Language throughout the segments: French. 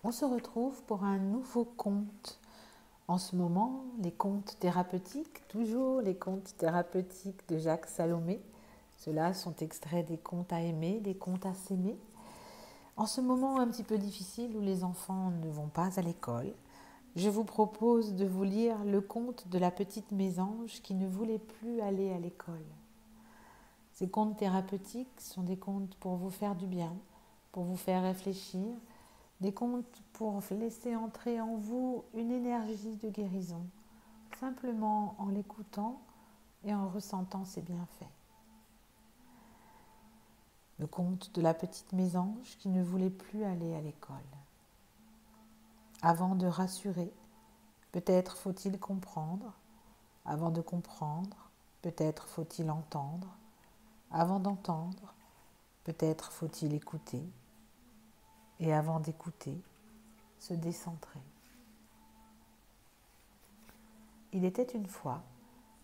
On se retrouve pour un nouveau conte. En ce moment, les contes thérapeutiques, toujours les contes thérapeutiques de Jacques Salomé. Ceux-là sont extraits des contes à aimer, des contes à s'aimer. En ce moment un petit peu difficile où les enfants ne vont pas à l'école, je vous propose de vous lire le conte de la petite mésange qui ne voulait plus aller à l'école. Ces contes thérapeutiques sont des contes pour vous faire du bien, pour vous faire réfléchir, des contes pour laisser entrer en vous une énergie de guérison, simplement en l'écoutant et en ressentant ses bienfaits. Le conte de la petite mésange qui ne voulait plus aller à l'école. Avant de rassurer, peut-être faut-il comprendre. Avant de comprendre, peut-être faut-il entendre. Avant d'entendre, peut-être faut-il écouter. Et avant d'écouter, se décentrer. Il était une fois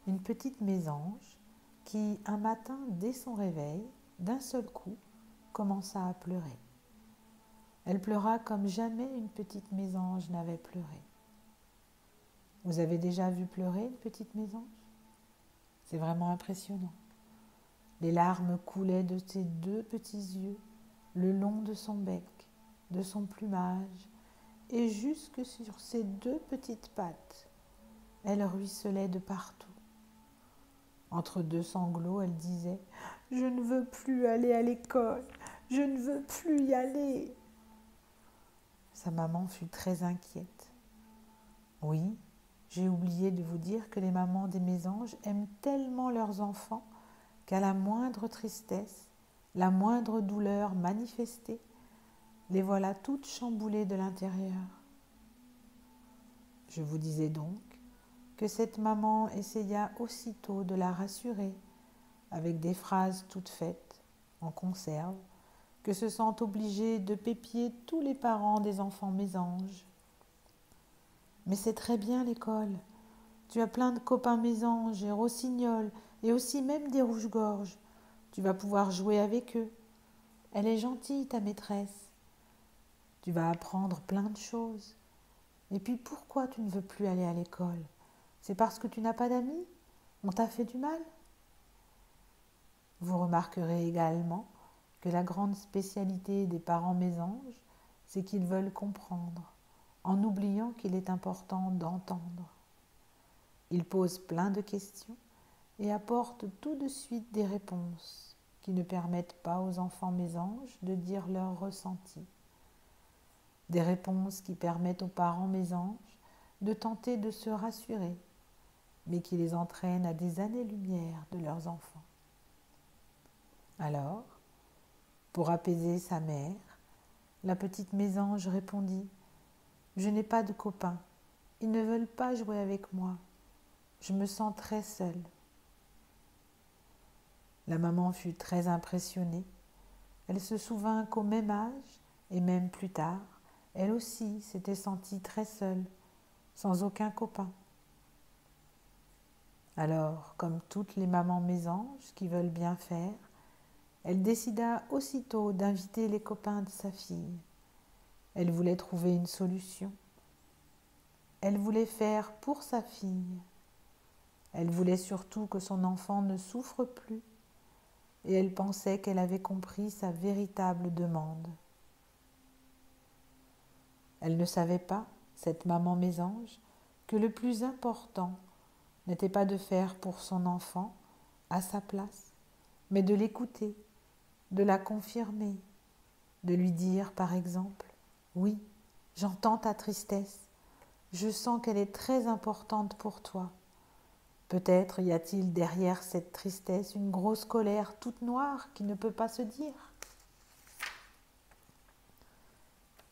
une petite mésange qui, un matin, dès son réveil, d'un seul coup, commença à pleurer. Elle pleura comme jamais une petite mésange n'avait pleuré. Vous avez déjà vu pleurer une petite mésange? C'est vraiment impressionnant. Les larmes coulaient de ses deux petits yeux, le long de son bec, de son plumage, et jusque sur ses deux petites pattes. Elle ruisselait de partout. Entre deux sanglots, elle disait « Je ne veux plus aller à l'école, je ne veux plus y aller !» Sa maman fut très inquiète. Oui, j'ai oublié de vous dire que les mamans des mésanges aiment tellement leurs enfants qu'à la moindre tristesse, la moindre douleur manifestée, les voilà toutes chamboulées de l'intérieur. Je vous disais donc que cette maman essaya aussitôt de la rassurer avec des phrases toutes faites, en conserve, que se sentent obligés de pépier tous les parents des enfants mésanges. Mais c'est très bien l'école. Tu as plein de copains mésanges et rossignols et aussi même des rouges-gorges. Tu vas pouvoir jouer avec eux. Elle est gentille, ta maîtresse. Tu vas apprendre plein de choses. Et puis pourquoi tu ne veux plus aller à l'école? C'est parce que tu n'as pas d'amis? On t'a fait du mal? Vous remarquerez également que la grande spécialité des parents mésanges, c'est qu'ils veulent comprendre, en oubliant qu'il est important d'entendre. Ils posent plein de questions et apportent tout de suite des réponses qui ne permettent pas aux enfants mésanges de dire leur ressenti. Des réponses qui permettent aux parents mésanges de tenter de se rassurer, mais qui les entraînent à des années-lumière de leurs enfants. Alors, pour apaiser sa mère, la petite mésange répondit « Je n'ai pas de copains, ils ne veulent pas jouer avec moi, je me sens très seule. » La maman fut très impressionnée. Elle se souvint qu'au même âge, et même plus tard, elle aussi s'était sentie très seule, sans aucun copain. Alors, comme toutes les mamans mésanges qui veulent bien faire, elle décida aussitôt d'inviter les copains de sa fille. Elle voulait trouver une solution. Elle voulait faire pour sa fille. Elle voulait surtout que son enfant ne souffre plus. Et elle pensait qu'elle avait compris sa véritable demande. Elle ne savait pas, cette maman mésange, que le plus important n'était pas de faire pour son enfant à sa place, mais de l'écouter, de la confirmer, de lui dire par exemple « Oui, j'entends ta tristesse, je sens qu'elle est très importante pour toi. Peut-être y a-t-il derrière cette tristesse une grosse colère toute noire qui ne peut pas se dire. »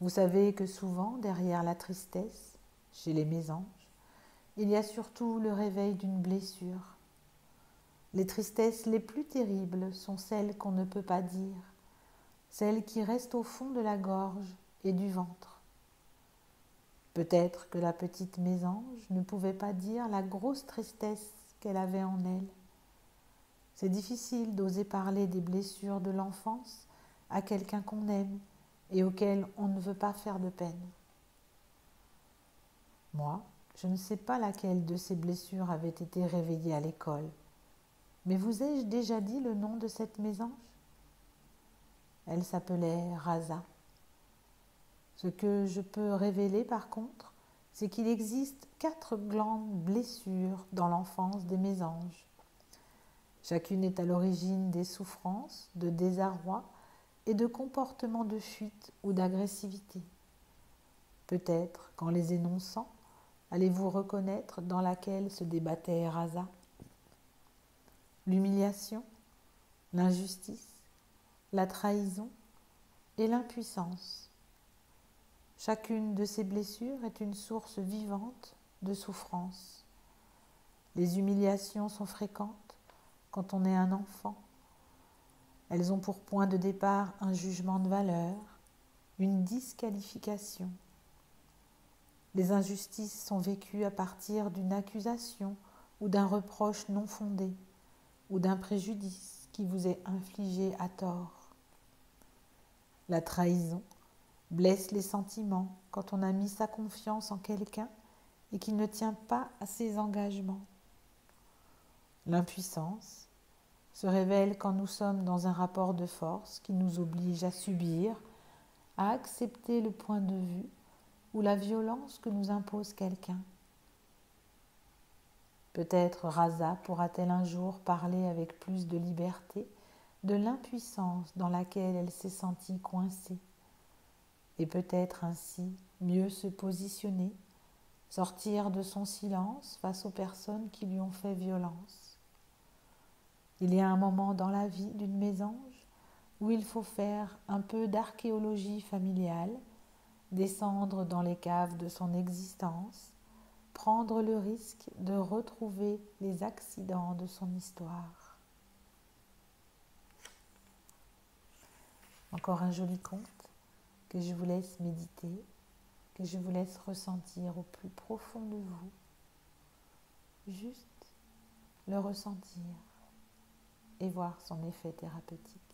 Vous savez que souvent, derrière la tristesse, chez les mésanges, il y a surtout le réveil d'une blessure. Les tristesses les plus terribles sont celles qu'on ne peut pas dire, celles qui restent au fond de la gorge et du ventre. Peut-être que la petite mésange ne pouvait pas dire la grosse tristesse qu'elle avait en elle. C'est difficile d'oser parler des blessures de l'enfance à quelqu'un qu'on aime et auquel on ne veut pas faire de peine. Moi, je ne sais pas laquelle de ces blessures avait été réveillée à l'école. Mais vous ai-je déjà dit le nom de cette mésange? Elle s'appelait Raza. Ce que je peux révéler par contre, c'est qu'il existe 4 grandes blessures dans l'enfance des mésanges. Chacune est à l'origine des souffrances, de désarroi et de comportements de fuite ou d'agressivité. Peut-être qu'en les énonçant, allez-vous reconnaître dans laquelle se débattait Raza. L'humiliation, l'injustice, la trahison et l'impuissance. Chacune de ces blessures est une source vivante de souffrance. Les humiliations sont fréquentes quand on est un enfant. Elles ont pour point de départ un jugement de valeur, une disqualification. Les injustices sont vécues à partir d'une accusation ou d'un reproche non fondé, ou d'un préjudice qui vous est infligé à tort. La trahison blesse les sentiments quand on a mis sa confiance en quelqu'un et qu'il ne tient pas à ses engagements. L'impuissance se révèle quand nous sommes dans un rapport de force qui nous oblige à subir, à accepter le point de vue ou la violence que nous impose quelqu'un. Peut-être Raza pourra-t-elle un jour parler avec plus de liberté de l'impuissance dans laquelle elle s'est sentie coincée, et peut-être ainsi mieux se positionner, sortir de son silence face aux personnes qui lui ont fait violence. Il y a un moment dans la vie d'une mésange où il faut faire un peu d'archéologie familiale, descendre dans les caves de son existence, prendre le risque de retrouver les accidents de son histoire. Encore un joli conte que je vous laisse méditer, que je vous laisse ressentir au plus profond de vous. Juste le ressentir et voir son effet thérapeutique.